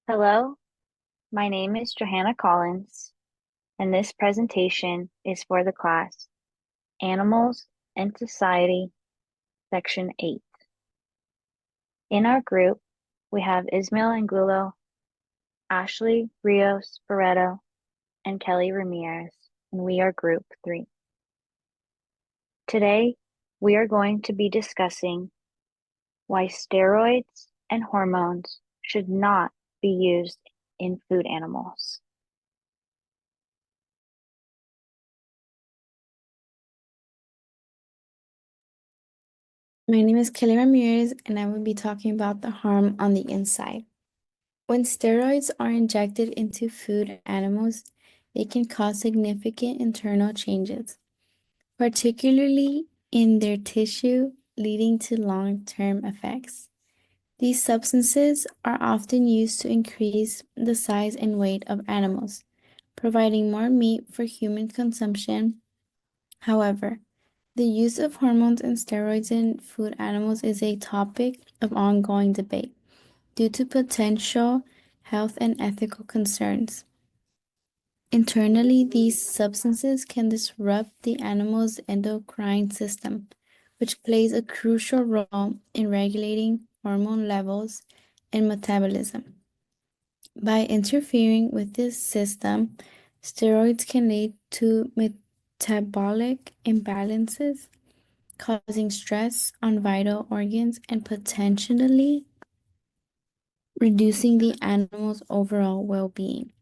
Hello, my name is Johanna Collins, and this presentation is for the class Animals and Society, Section 8. In our group, we have Ismail Angulo, Ashley Rios Barreto, and Kelly Ramirez, and we are Group 3. Today, we are going to be discussing why steroids and hormones should not be used in food animals. My name is Kelly Ramirez, and I will be talking about the harm on the inside. When steroids are injected into food animals, they can cause significant internal changes, particularly in their tissue, leading to long-term effects. These substances are often used to increase the size and weight of animals, providing more meat for human consumption. However, the use of hormones and steroids in food animals is a topic of ongoing debate due to potential health and ethical concerns. Internally, these substances can disrupt the animal's endocrine system, which plays a crucial role in regulating hormone levels and metabolism. By interfering with this system, steroids can lead to metabolic imbalances, causing stress on vital organs and potentially reducing the animal's overall well-being.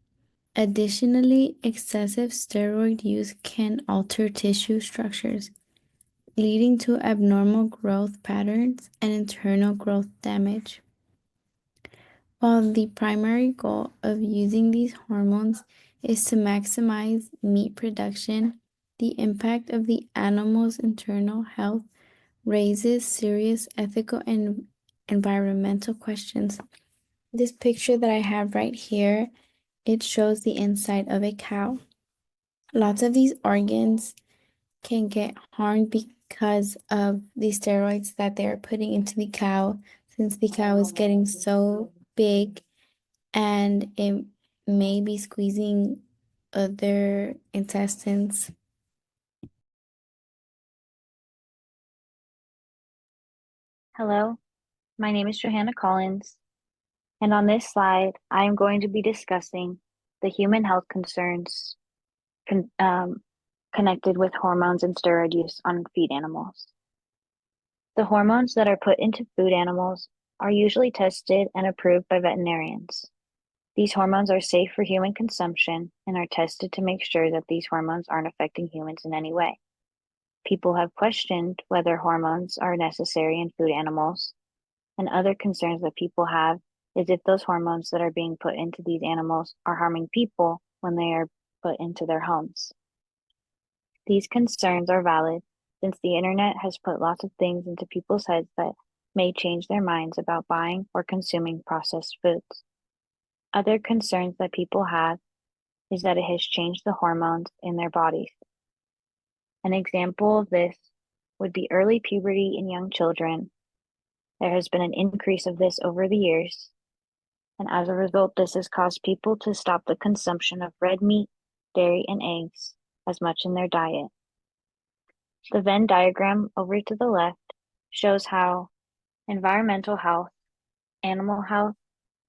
Additionally, excessive steroid use can alter tissue structures, leading to abnormal growth patterns and internal growth damage. While the primary goal of using these hormones is to maximize meat production, the impact of the animal's internal health raises serious ethical and environmental questions. This picture that I have right here, it shows the inside of a cow. Lots of these organs can get harmed because of the steroids that they're putting into the cow, since the cow is getting so big and it may be squeezing other intestines. Hello, my name is Johanna Collins, and on this slide, I am going to be discussing the human health concerns connected with hormones and steroid use on feed animals. The hormones that are put into food animals are usually tested and approved by veterinarians. These hormones are safe for human consumption and are tested to make sure that these hormones aren't affecting humans in any way. People have questioned whether hormones are necessary in food animals, and other concerns that people have is if those hormones that are being put into these animals are harming people when they are put into their homes. These concerns are valid since the internet has put lots of things into people's heads that may change their minds about buying or consuming processed foods. Other concerns that people have is that it has changed the hormones in their bodies. An example of this would be early puberty in young children. There has been an increase of this over the years, and as a result, this has caused people to stop the consumption of red meat, dairy, and eggs as much in their diet. The Venn diagram over to the left shows how environmental health, animal health,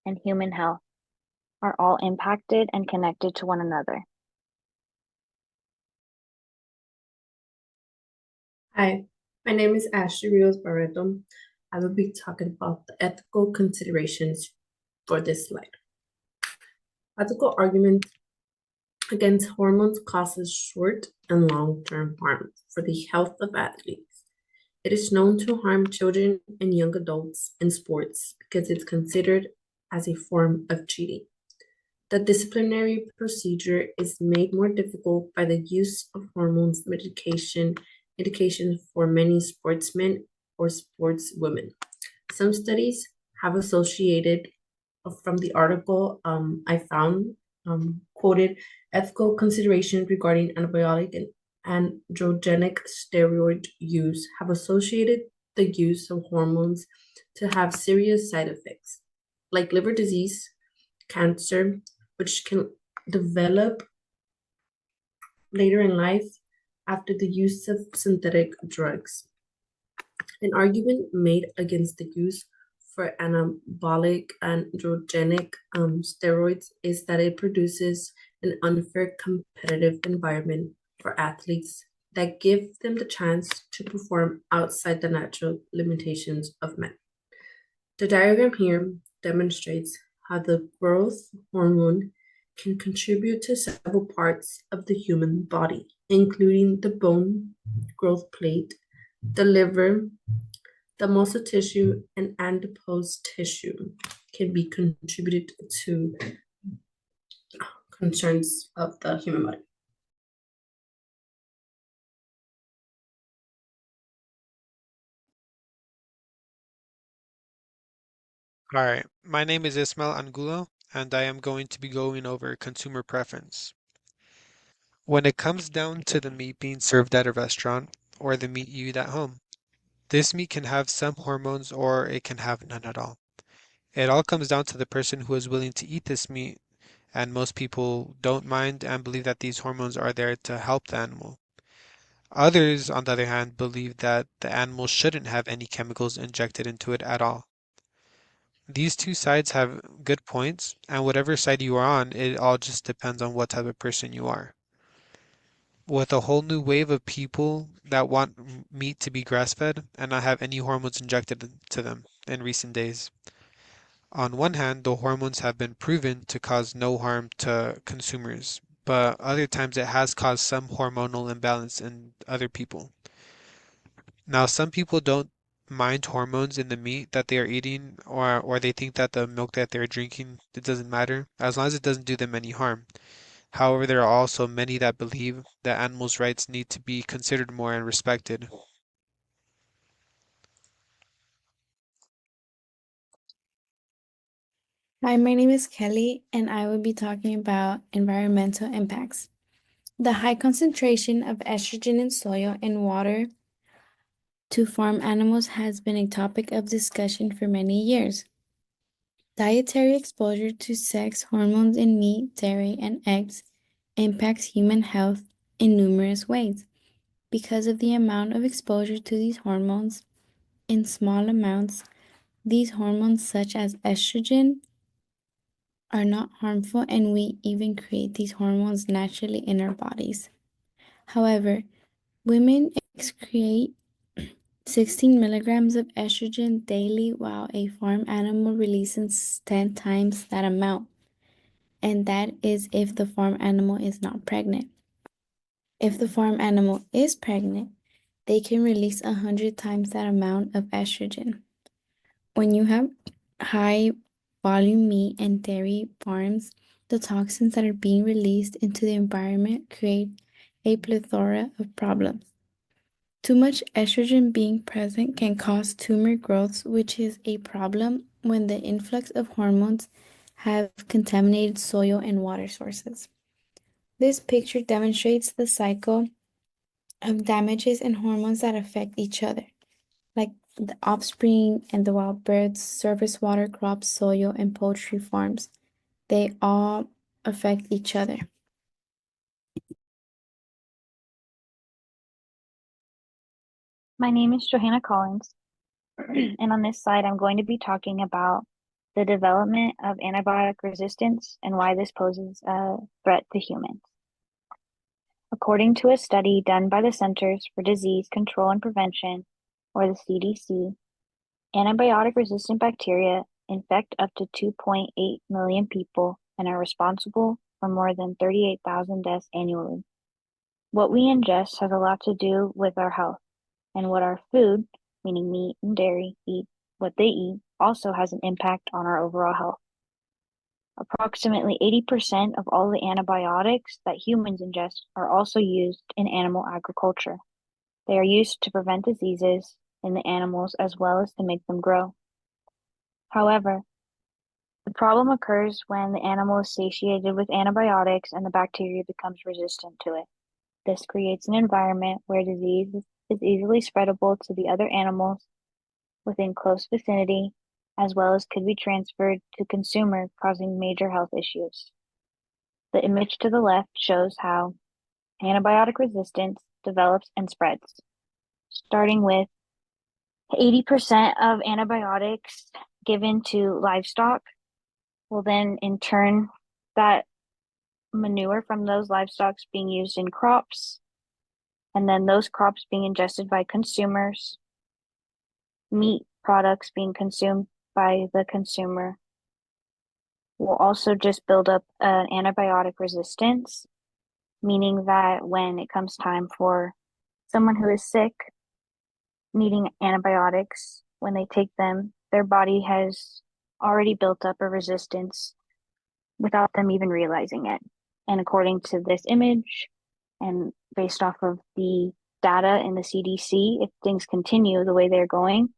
and human health are all impacted and connected to one another. Hi, my name is Ashley Rios Barreto. I will be talking about the ethical considerations for this slide. Ethical argument against hormones causes short and long-term harm for the health of athletes. It is known to harm children and young adults in sports because it's considered as a form of cheating. The disciplinary procedure is made more difficult by the use of hormones medication for many sportsmen or sportswomen. Some studies have associated from the article I found quoted ethical considerations regarding antibiotic and androgenic steroid use have associated the use of hormones to have serious side effects like liver disease, cancer, which can develop later in life after the use of synthetic drugs. An argument made against the use for anabolic androgenic steroids is that it produces an unfair competitive environment for athletes that give them the chance to perform outside the natural limitations of men. The diagram here demonstrates how the growth hormone can contribute to several parts of the human body, including the bone growth plate, the liver, the muscle tissue, and adipose tissue can be contributed to concerns of the human body. All right, my name is Ismail Angulo, and I am going to be going over consumer preference. When it comes down to the meat being served at a restaurant or the meat you eat at home, this meat can have some hormones or it can have none at all. It all comes down to the person who is willing to eat this meat, and most people don't mind and believe that these hormones are there to help the animal. Others, on the other hand, believe that the animal shouldn't have any chemicals injected into it at all. These two sides have good points, and whatever side you are on, it all just depends on what type of person you are. With a whole new wave of people that want meat to be grass-fed and not have any hormones injected to them in recent days. On one hand, the hormones have been proven to cause no harm to consumers, but other times it has caused some hormonal imbalance in other people. Now, some people don't mind hormones in the meat that they are eating, or they think that the milk that they're drinking, it doesn't matter, as long as it doesn't do them any harm. However, there are also many that believe that animals' rights need to be considered more and respected. Hi, my name is Kelly, and I will be talking about environmental impacts. The high concentration of estrogen in soil and water to farm animals has been a topic of discussion for many years. Dietary exposure to sex hormones in meat, dairy, and eggs impacts human health in numerous ways. Because of the amount of exposure to these hormones in small amounts, these hormones, such as estrogen, are not harmful, and we even create these hormones naturally in our bodies. However, women excrete 16 milligrams of estrogen daily, while a farm animal releases 10 times that amount, and that is if the farm animal is not pregnant. If the farm animal is pregnant, they can release 100 times that amount of estrogen. When you have high volume meat and dairy farms, the toxins that are being released into the environment create a plethora of problems. Too much estrogen being present can cause tumor growths, which is a problem when the influx of hormones have contaminated soil and water sources. This picture demonstrates the cycle of damages and hormones that affect each other, like the offspring and the wild birds, surface water crops, soil, and poultry farms. They all affect each other. My name is Johanna Collins, and on this slide, I'm going to be talking about the development of antibiotic resistance and why this poses a threat to humans. According to a study done by the Centers for Disease Control and Prevention, or the CDC, antibiotic-resistant bacteria infect up to 2.8 million people and are responsible for more than 38,000 deaths annually. What we ingest has a lot to do with our health, and what our food, meaning meat and dairy, what they eat, also has an impact on our overall health. Approximately 80% of all the antibiotics that humans ingest are also used in animal agriculture. They are used to prevent diseases in the animals as well as to make them grow. However, the problem occurs when the animal is satiated with antibiotics and the bacteria becomes resistant to it. This creates an environment where disease is easily spreadable to the other animals within close vicinity, as well as could be transferred to consumer, causing major health issues. The image to the left shows how antibiotic resistance develops and spreads, starting with 80% of antibiotics given to livestock will then in turn that manure from those livestock being used in crops, and then those crops being ingested by consumers, meat products being consumed by the consumer will also just build up an antibiotic resistance, meaning that when it comes time for someone who is sick needing antibiotics, when they take them, their body has already built up a resistance without them even realizing it. And according to this image, and based off of the data in the CDC, if things continue the way they're going,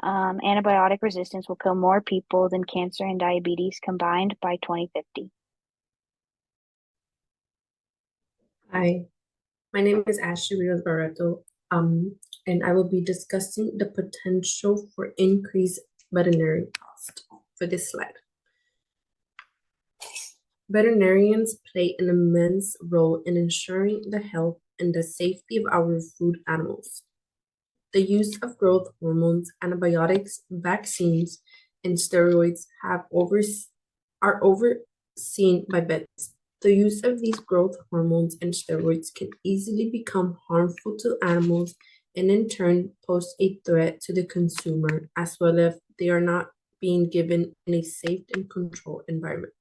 antibiotic resistance will kill more people than cancer and diabetes combined by 2050. Hi, my name is Ashley Rios Barreto, and I will be discussing the potential for increased veterinary cost for this slide. Veterinarians play an immense role in ensuring the health and the safety of our food animals. The use of growth hormones, antibiotics, vaccines, and steroids are overseen by vets. The use of these growth hormones and steroids can easily become harmful to animals and in turn pose a threat to the consumer, as well if they are not being given in a safe and controlled environment.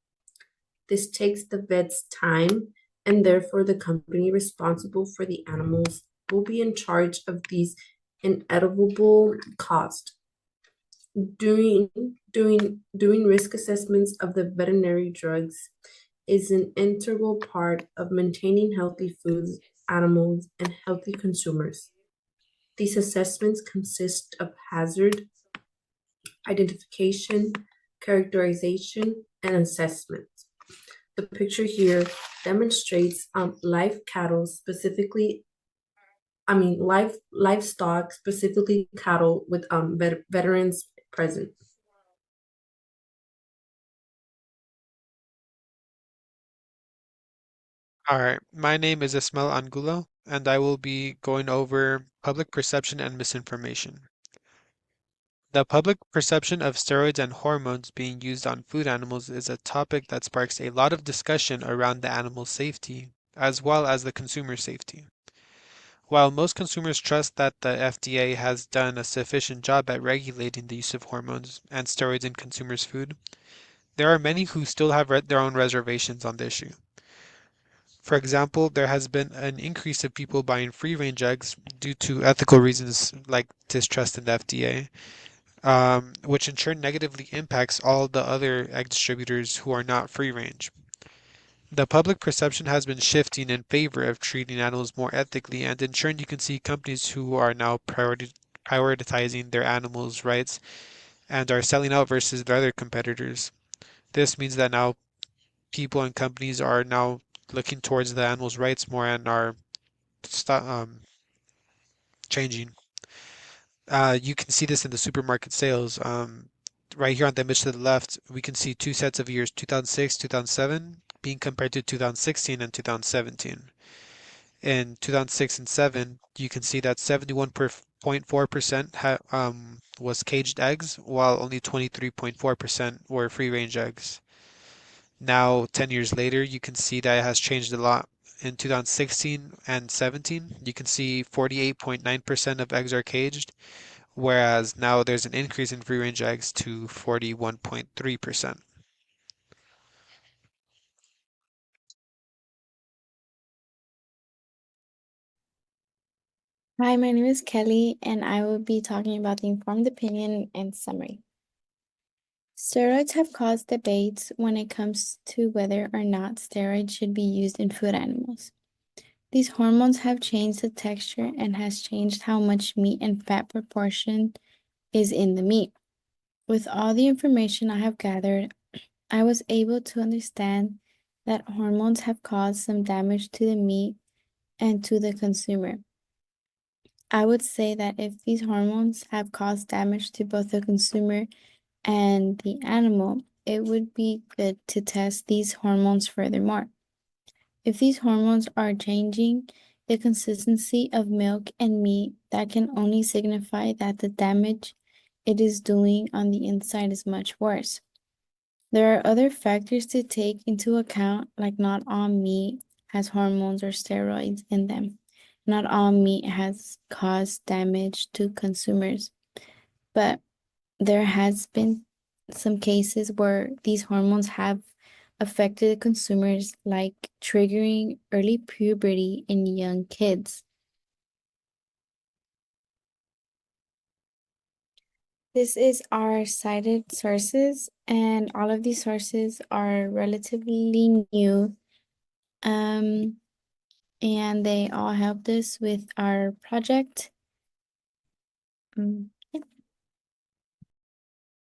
This takes the vet's time, and therefore the company responsible for the animals will be in charge of these inevitable costs. Doing risk assessments of the veterinary drugs is an integral part of maintaining healthy foods, animals, and healthy consumers. These assessments consist of hazard identification, characterization, and assessment. The picture here demonstrates live cattle, livestock, specifically cattle with veterans present. All right, my name is Ismael Angulo, and I will be going over public perception and misinformation. The public perception of steroids and hormones being used on food animals is a topic that sparks a lot of discussion around the animal safety, as well as the consumer safety. While most consumers trust that the FDA has done a sufficient job at regulating the use of hormones and steroids in consumers' food, there are many who still have their own reservations on the issue. For example, there has been an increase of people buying free-range eggs due to ethical reasons like distrust in the FDA, which in turn negatively impacts all the other egg distributors who are not free-range. The public perception has been shifting in favor of treating animals more ethically, and in turn you can see companies who are now prioritizing their animals' rights and are selling out versus their other competitors. This means that now people and companies are now looking towards the animals' rights more and are changing. You can see this in the supermarket sales. Right here on the image to the left, we can see two sets of years, 2006, 2007, being compared to 2016 and 2017. In 2006 and 7, you can see that 71.4% was caged eggs, while only 23.4% were free-range eggs. Now, 10 years later, you can see that it has changed a lot. In 2016 and 17, you can see 48.9% of eggs are caged, whereas now there's an increase in free-range eggs to 41.3%. Hi, my name is Kelly, and I will be talking about the informed opinion and summary. Steroids have caused debates when it comes to whether or not steroids should be used in food animals. These hormones have changed the texture and has changed how much meat and fat proportion is in the meat. With all the information I have gathered, I was able to understand that hormones have caused some damage to the meat and to the consumer. I would say that if these hormones have caused damage to both the consumer and the animal, it would be good to test these hormones furthermore. If these hormones are changing the consistency of milk and meat, that can only signify that the damage it is doing on the inside is much worse. There are other factors to take into account, like not all meat has hormones or steroids in them. Not all meat has caused damage to consumers, but there has been some cases where these hormones have affected consumers, like triggering early puberty in young kids. This is our cited sources, and all of these sources are relatively new, and they all helped us with our project.